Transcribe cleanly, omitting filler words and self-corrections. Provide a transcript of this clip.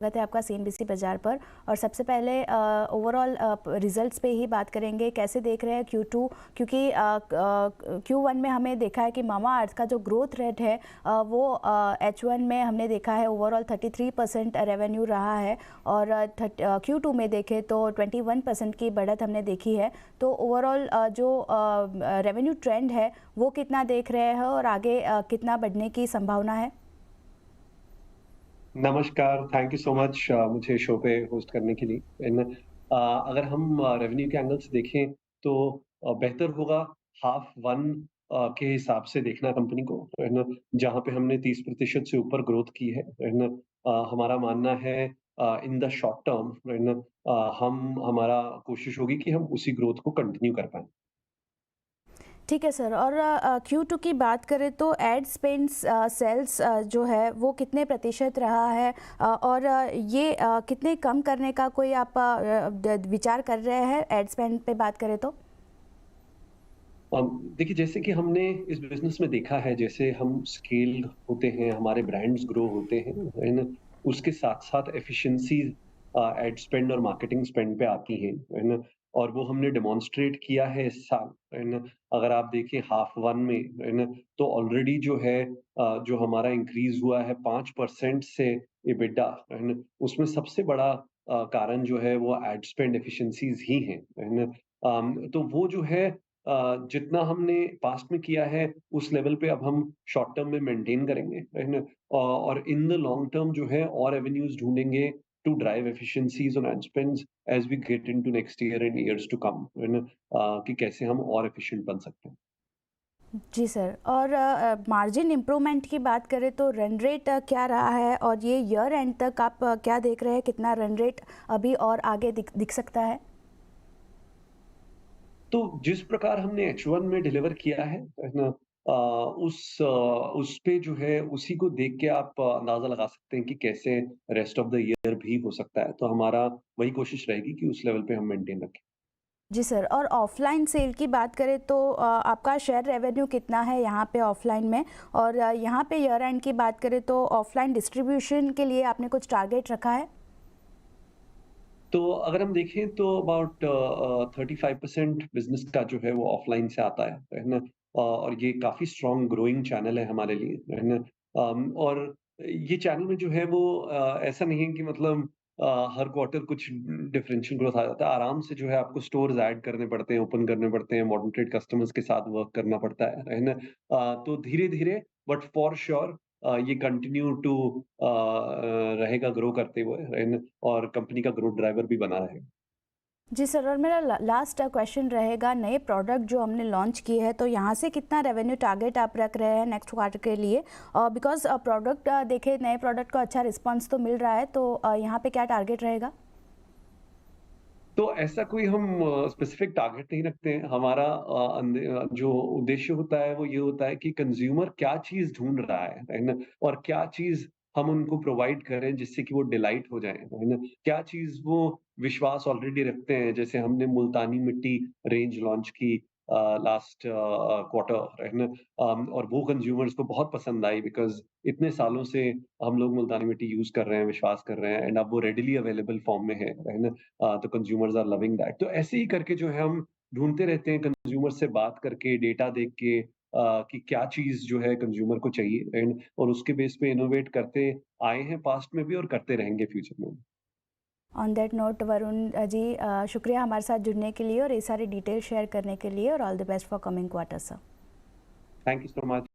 स्वागत है आपका सीएनबीसी बाजार पर। और सबसे पहले ओवरऑल रिजल्ट्स पे ही बात करेंगे, कैसे देख रहे हैं Q2, क्योंकि Q1 में हमें देखा है कि मामाअर्थ का जो ग्रोथ रेट है वो H1 में हमने देखा है ओवरऑल 33% रेवेन्यू रहा है, और Q2 में देखें तो 21% की बढ़त हमने देखी है। तो ओवरऑल जो रेवेन्यू ट्रेंड है वो कितना देख रहे हैं और आगे कितना बढ़ने की संभावना है? नमस्कार, थैंक यू सो मच मुझे शो पे होस्ट करने के लिए। अगर हम रेवेन्यू के एंगल से देखें तो बेहतर होगा हाफ वन के हिसाब से देखना कंपनी को, है ना? जहाँ पे हमने 30% से ऊपर ग्रोथ की है ना? हमारा मानना है इन द शॉर्ट टर्म, है ना? हम हमारा कोशिश होगी कि हम उसी ग्रोथ को कंटिन्यू कर पाएँ। ठीक है सर। और Q2 की बात करें तो एड स्पेंड सेल्स जो है वो कितने प्रतिशत रहा है, और ये कितने कम करने का कोई आप विचार कर रहे हैं एड स्पेंड पे बात करें तो? देखिए, जैसे कि हमने इस बिज़नेस में देखा है, जैसे हम स्केल होते हैं, हमारे ब्रांड्स ग्रो होते हैं, है ना? उसके साथ-साथ एफिशिएंसीज़ एड स्पेंड और मार्केटिंग स्पेंड पे आती हैं, है ना? और वो हमने डेमोंस्ट्रेट किया है इस साल, है ना? अगर आप देखें हाफ वन में, है ना? तो ऑलरेडी जो है जो हमारा इंक्रीज़ हुआ है 5% से एबिटा, है ना? उसमें सबसे बड़ा कारण जो है वो एड स्पेंड एफिशिएंसीज़ ही हैं, है ना? तो वो जो है जितना हमने पास्ट में किया है, उस लेवल पे अब हम शॉर्ट टर्म में मेंटेन करेंगे, है ना? और इन द लॉन्ग टर्म जो है और एवेन्यूज़ ढूँढेंगे to drive efficiencies on ad spends as we get into next year and years to come, है ना? कि कैसे हम और एफिशिएंट बन सकते हैं। जी सर। और मार्जिन इम्प्रूवमेंट की बात करें तो रन रेट क्या रहा है, और ये ईयर एंड तक आप क्या देख रहे हैं, कितना रन रेट अभी और आगे दिख सकता है? तो जिस प्रकार हमने H1 में डिलीवर किया है ना? उस पे जो है उसी को देख के आप अंदाज़ा लगा सकते हैं कि कैसे रेस्ट ऑफ द ईयर भी हो सकता है। तो हमारा वही कोशिश रहेगी कि उस लेवल पे हम मेंटेन रखें। जी सर। और ऑफलाइन सेल की बात करें तो आपका शेयर रेवेन्यू कितना है यहाँ पे ऑफलाइन में, और यहाँ पे ईयर एंड की बात करें तो ऑफलाइन डिस्ट्रीब्यूशन के लिए आपने कुछ टारगेट रखा है? तो अगर हम देखें तो अबाउट 35% बिज़नेस का जो है वो ऑफ़लाइन से आता है ना? और ये काफ़ी स्ट्रॉन्ग ग्रोइंग चैनल है हमारे लिए, है ना? और ये चैनल में जो है वो ऐसा नहीं है कि मतलब हर क्वार्टर कुछ डिफरेंशियल ग्रोथ आ जाता है। आराम से जो है आपको स्टोर्स ऐड करने पड़ते हैं, ओपन करने पड़ते हैं, मॉडर्न ट्रेड कस्टमर्स के साथ वर्क करना पड़ता है ना? तो धीरे-धीरे बट फॉर श्योर ये कंटिन्यू टू रहेगा ग्रो करते हुए, है ना? और कंपनी का ग्रोथ ड्राइवर भी बना रहेगा। जी सर। और मेरा लास्ट क्वेश्चन रहेगा, नए प्रोडक्ट जो हमने लॉन्च किए हैं तो यहाँ से कितना रेवेन्यू टारगेट आप रख रहे हैं नेक्स्ट क्वार्टर के लिए? बिकॉज प्रोडक्ट देखे, नए प्रोडक्ट का अच्छा रिस्पांस तो मिल रहा है, तो यहाँ पे क्या टारगेट रहेगा? तो ऐसा कोई हम स्पेसिफिक टारगेट नहीं रखते हैं। हमारा जो उद्देश्य होता है वो ये होता है कि कंज्यूमर क्या चीज़ ढूँढ रहा है ना? और क्या चीज़ हम उनको प्रोवाइड करें जिससे कि वो डिलाइट हो जाएँ, है ना? क्या चीज़ वो विश्वास ऑलरेडी रखते हैं, जैसे हमने मुल्तानी मिट्टी रेंज लॉन्च की लास्ट क्वार्टर, है ना? और वो कंज्यूमर्स को बहुत पसंद आई बिकॉज़ इतने सालों से हम लोग मुल्तानी मिट्टी यूज़ कर रहे हैं, विश्वास कर रहे हैं एंड अब वो रेडिली अवेलेबल फॉर्म में है ना? तो कंज्यूमर्स आर लविंग दैट। तो ऐसे ही करके जो है हम ढूँढते रहते हैं कंज्यूमर से बात करके, डेटा देख के कि क्या चीज़ जो है कंज्यूमर को चाहिए एंड और उसके बेस पे इनोवेट करते आए हैं पास्ट में भी और करते रहेंगे फ्यूचर में भी। On that note Varun ji, शुक्रिया हमारे साथ जुड़ने के लिए और ये सारी डिटेल शेयर करने के लिए, और all the best for coming quarter sir. Thank you so much.